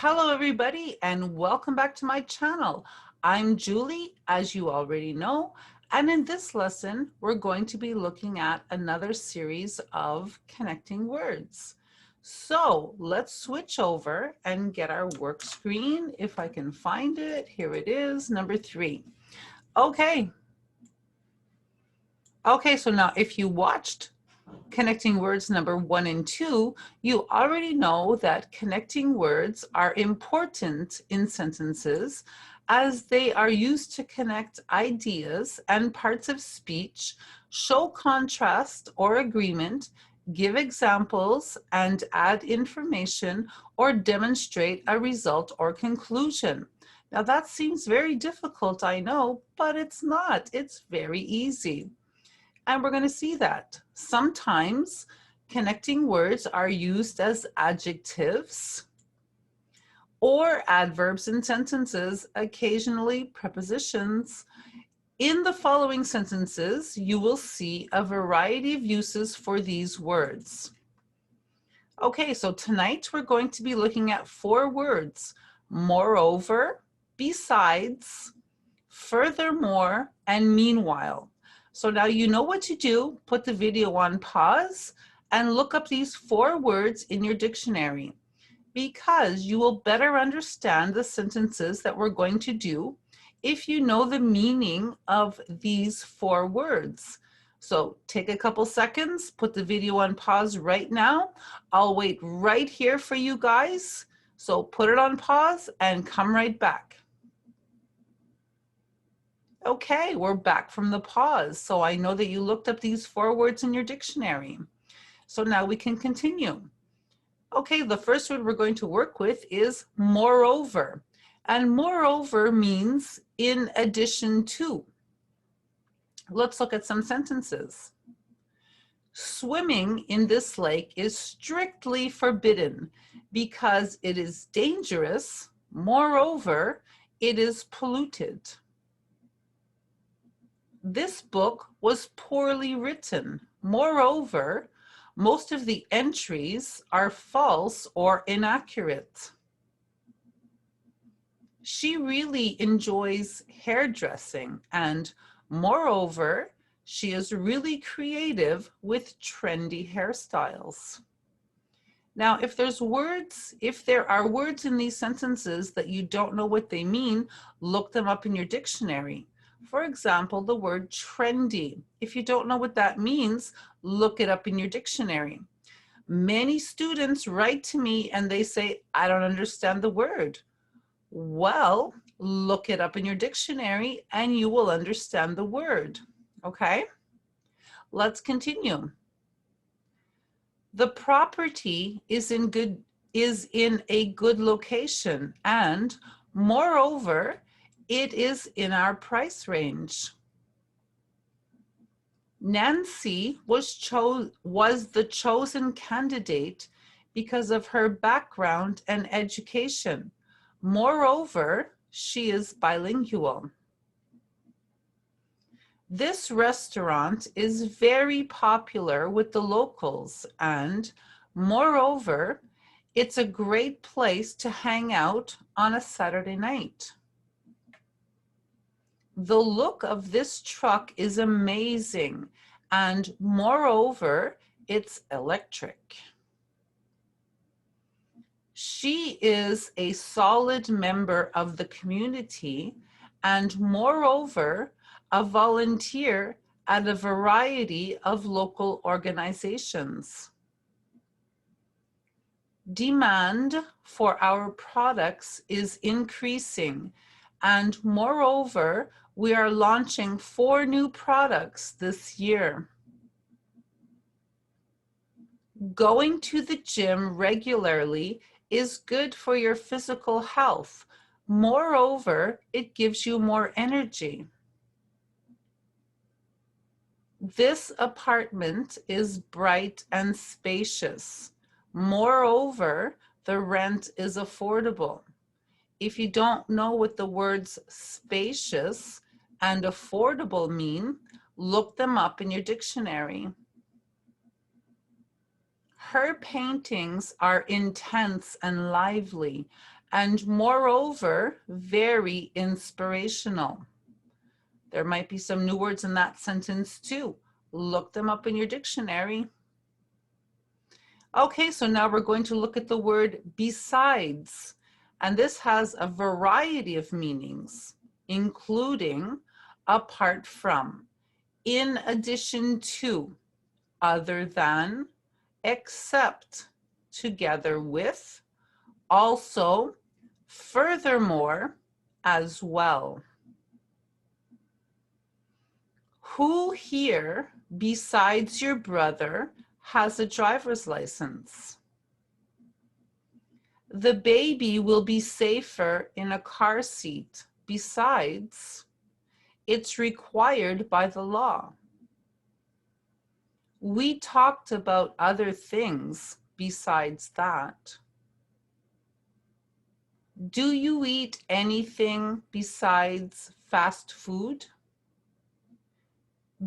Hello everybody and welcome back to my channel. I'm Julie, as you already know, and in this lesson we're going to be looking at another series of connecting words. So let's switch over and get our work screen. If I can find it, here it is, number 3. Okay, so now if you watched connecting words number 1 and 2, you already know that connecting words are important in sentences as they are used to connect ideas and parts of speech, show contrast or agreement, give examples, and add information or demonstrate a result or conclusion. Now that seems very difficult, I know, but it's not. It's very easy. And we're going to see that. Sometimes connecting words are used as adjectives or adverbs in sentences, occasionally prepositions. In the following sentences, you will see a variety of uses for these words. Okay, so tonight we're going to be looking at 4 words: moreover, besides, furthermore, and meanwhile. So now you know what to do. Put the video on pause and look up these 4 words in your dictionary, because you will better understand the sentences that we're going to do if you know the meaning of these 4 words. So take a couple seconds, put the video on pause right now. I'll wait right here for you guys. So put it on pause and come right back. Okay, we're back from the pause. So I know that you looked up these 4 words in your dictionary. So now we can continue. Okay, the first word we're going to work with is moreover. And moreover means in addition to. Let's look at some sentences. Swimming in this lake is strictly forbidden because it is dangerous. Moreover, it is polluted. This book was poorly written. Moreover, most of the entries are false or inaccurate. She really enjoys hairdressing, and moreover, she is really creative with trendy hairstyles. Now, if there are words in these sentences that you don't know what they mean, look them up in your dictionary. For example, the word trendy. If you don't know what that means, look it up in your dictionary. Many students write to me and they say, I don't understand the word. Well, look it up in your dictionary and you will understand the word. Okay? Let's continue. The property is in a good location, and moreover, it is in our price range. Nancy was the chosen candidate because of her background and education. Moreover, she is bilingual. This restaurant is very popular with the locals, and moreover, it's a great place to hang out on a Saturday night. The look of this truck is amazing, and moreover, it's electric. She is a solid member of the community, and moreover, a volunteer at a variety of local organizations. Demand for our products is increasing, and moreover, we are launching 4 new products this year. Going to the gym regularly is good for your physical health. Moreover, it gives you more energy. This apartment is bright and spacious. Moreover, the rent is affordable. If you don't know what the words spacious and affordable mean, look them up in your dictionary. Her paintings are intense and lively, and moreover, very inspirational. There might be some new words in that sentence too. Look them up in your dictionary. Okay, so now we're going to look at the word besides. And this has a variety of meanings, including apart from, in addition to, other than, except, together with, also, furthermore, as well. Who here, besides your brother, has a driver's license? The baby will be safer in a car seat. Besides, it's required by the law. We talked about other things besides that. Do you eat anything besides fast food?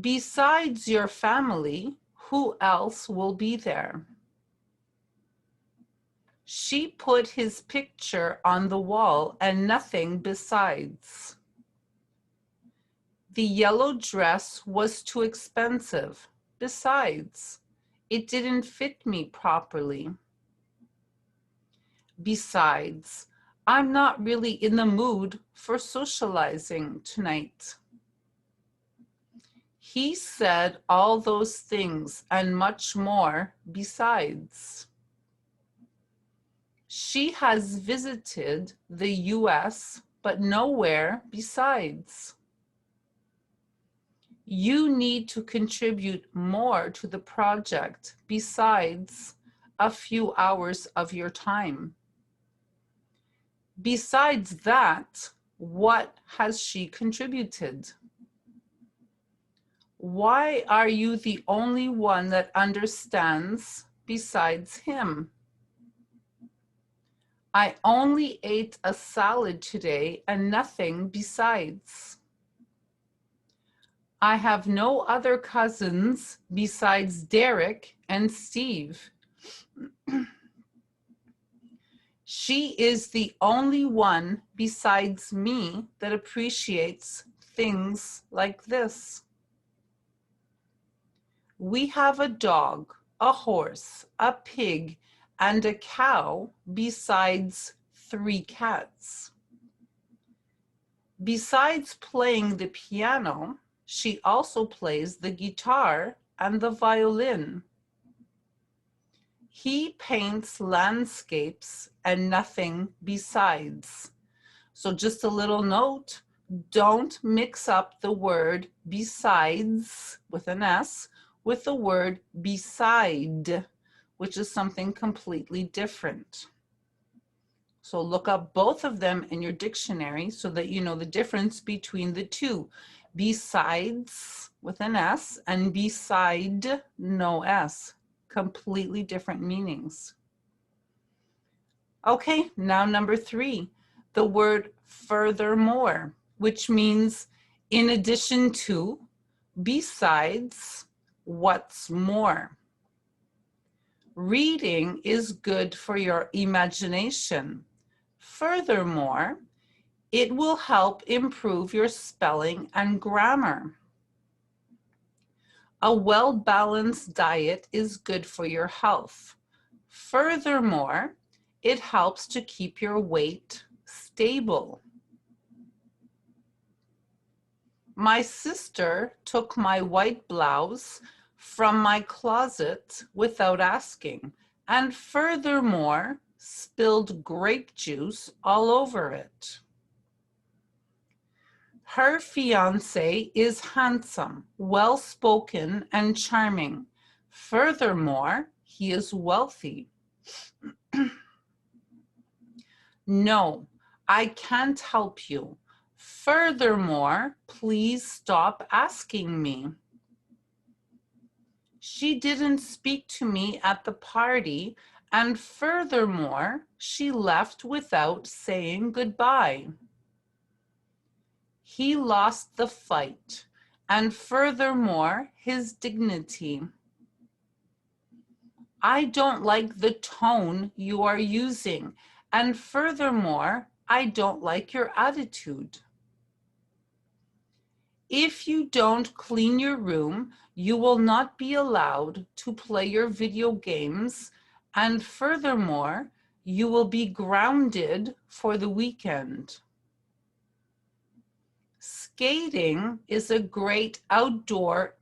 Besides your family, who else will be there? She put his picture on the wall and nothing besides. The yellow dress was too expensive. Besides, it didn't fit me properly. Besides, I'm not really in the mood for socializing tonight. He said all those things and much more besides. She has visited the US, but nowhere besides. You need to contribute more to the project besides a few hours of your time. Besides that, what has she contributed? Why are you the only one that understands besides him? I only ate a salad today and nothing besides. I have no other cousins besides Derek and Steve. She is the only one besides me that appreciates things like this. We have a dog, a horse, a pig, and a cow besides 3 cats. Besides playing the piano, she also plays the guitar and the violin. He paints landscapes and nothing besides. So just a little note, don't mix up the word besides with an S with the word beside, which is something completely different. So look up both of them in your dictionary so that you know the difference between the two. Besides with an S and beside no S. Completely different meanings. Okay, now number 3, the word furthermore, which means in addition to, besides, what's more. Reading is good for your imagination. Furthermore, it will help improve your spelling and grammar. A well-balanced diet is good for your health. Furthermore, it helps to keep your weight stable. My sister took my white blouse from my closet without asking, and furthermore, spilled grape juice all over it. Her fiancé is handsome, well-spoken, and charming. Furthermore, he is wealthy. No, I can't help you. Furthermore, please stop asking me. She didn't speak to me at the party, and furthermore, she left without saying goodbye. He lost the fight, and furthermore, his dignity. I don't like the tone you are using, And furthermore, I don't like your attitude. If you don't clean your room, you will not be allowed to play your video games. And furthermore, you will be grounded for the weekend. Skating is a great outdoor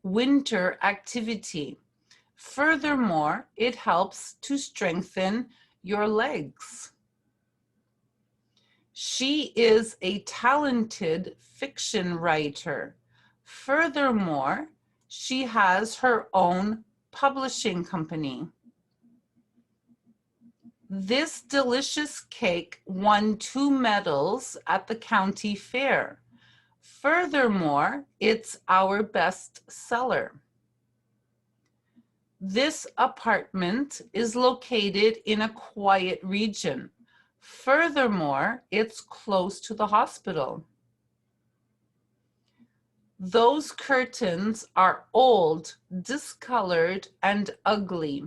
winter activity. Furthermore, it helps to strengthen your legs. She is a talented fiction writer. Furthermore, she has her own publishing company. This delicious cake won 2 medals at the county fair. Furthermore, it's our best seller. This apartment is located in a quiet region. Furthermore, it's close to the hospital. Those curtains are old, discolored, and ugly.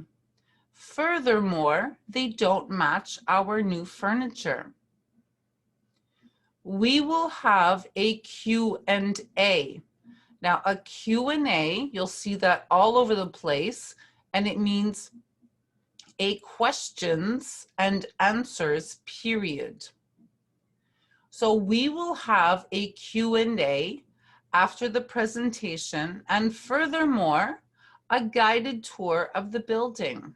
Furthermore, they don't match our new furniture. We will have a Q&A. Now, a Q&A, you'll see that all over the place, and it means a questions and answers period. So we will have a Q&A after the presentation, and furthermore, a guided tour of the building.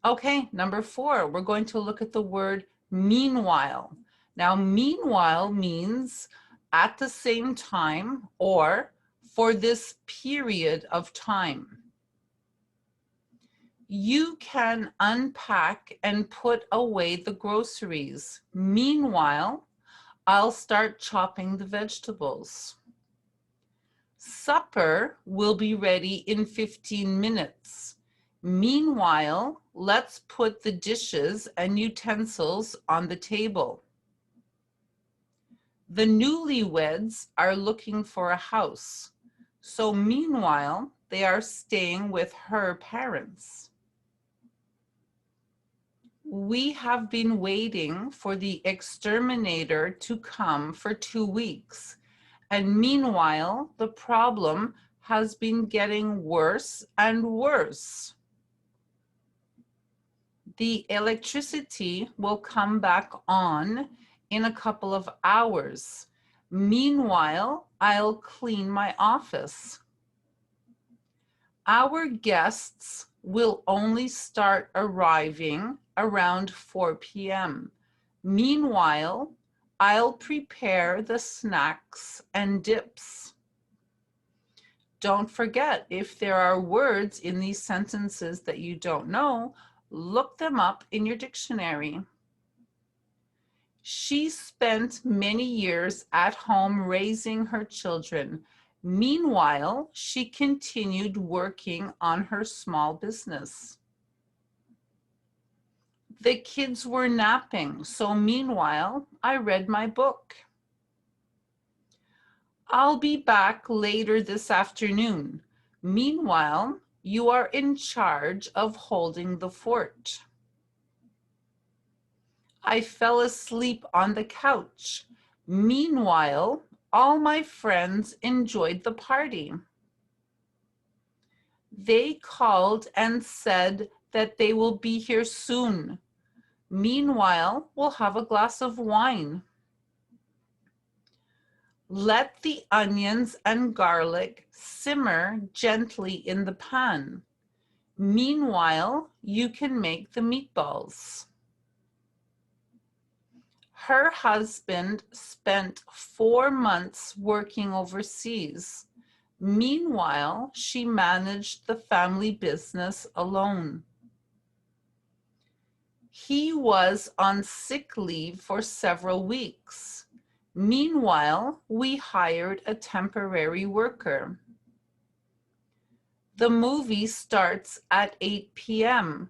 Okay, number 4, we're going to look at the word meanwhile. Now, meanwhile means at the same time or for this period of time. You can unpack and put away the groceries. Meanwhile, I'll start chopping the vegetables. Supper will be ready in 15 minutes. Meanwhile, let's put the dishes and utensils on the table. The newlyweds are looking for a house. So meanwhile, they are staying with her parents. We have been waiting for the exterminator to come for 2 weeks. And meanwhile, the problem has been getting worse and worse. The electricity will come back on in a couple of hours. Meanwhile, I'll clean my office. Our guests will only start arriving around 4 p.m. Meanwhile, I'll prepare the snacks and dips. Don't forget, if there are words in these sentences that you don't know, look them up in your dictionary. She spent many years at home raising her children. Meanwhile, she continued working on her small business. The kids were napping, so meanwhile, I read my book. I'll be back later this afternoon. Meanwhile, you are in charge of holding the fort. I fell asleep on the couch. Meanwhile, all my friends enjoyed the party. They called and said that they will be here soon. Meanwhile, we'll have a glass of wine. Let the onions and garlic simmer gently in the pan. Meanwhile, you can make the meatballs. Her husband spent 4 months working overseas. Meanwhile, she managed the family business alone. He was on sick leave for several weeks. Meanwhile, we hired a temporary worker. The movie starts at 8 p.m.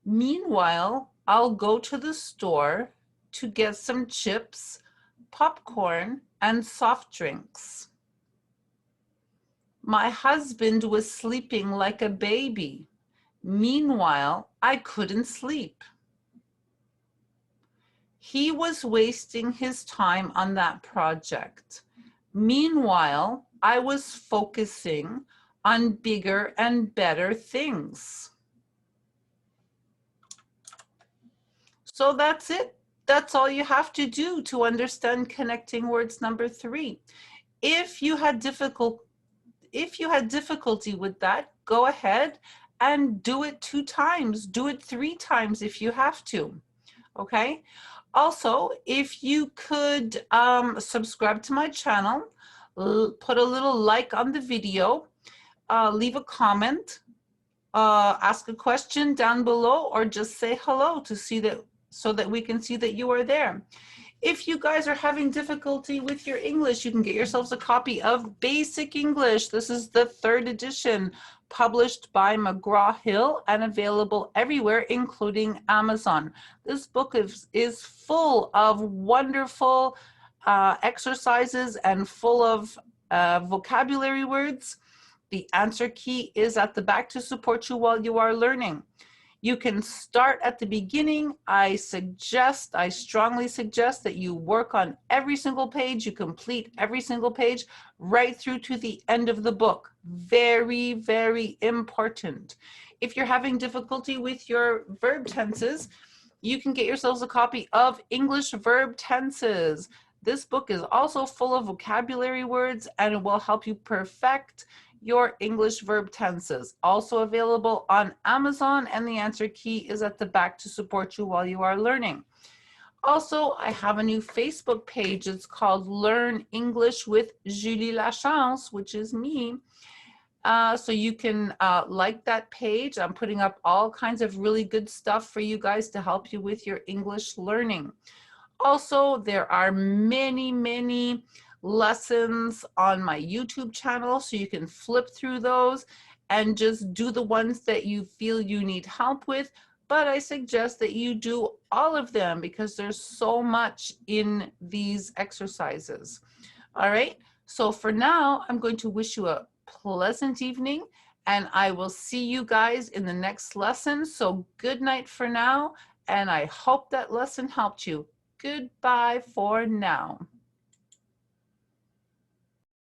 Meanwhile, I'll go to the store to get some chips, popcorn, and soft drinks. My husband was sleeping like a baby. Meanwhile, I couldn't sleep. He was wasting his time on that project. Meanwhile, I was focusing on bigger and better things. So that's it. That's all you have to do to understand connecting words number 3. If you had difficulty with that, go ahead and do it 2 times. Do it 3 times if you have to. Okay? Also, if you could subscribe to my channel, put a little like on the video, leave a comment, ask a question down below, or just say hello to see that, so that we can see that you are there. If you guys are having difficulty with your English, you can get yourselves a copy of Basic English. This is the 3rd edition, published by McGraw-Hill and available everywhere, including Amazon. This book is full of wonderful exercises and full of vocabulary words. The answer key is at the back to support you while you are learning. You can start at the beginning. I strongly suggest that you work on every single page, you complete every single page right through to the end of the book. Very, very important. If you're having difficulty with your verb tenses, you can get yourselves a copy of English Verb Tenses. This book is also full of vocabulary words and it will help you perfect your English verb tenses. Also available on Amazon, and the answer key is at the back to support you while you are learning. Also, I have a new Facebook page. It's called Learn English with Julie Lachance, which is me. So you can like that page. I'm putting up all kinds of really good stuff for you guys to help you with your English learning. Also, there are many, many lessons on my YouTube channel, so you can flip through those and just do the ones that you feel you need help with. But I suggest that you do all of them because there's so much in these exercises. All right, so for now, I'm going to wish you a pleasant evening, and I will see you guys in the next lesson. So good night for now, and I hope that lesson helped you. Goodbye for now.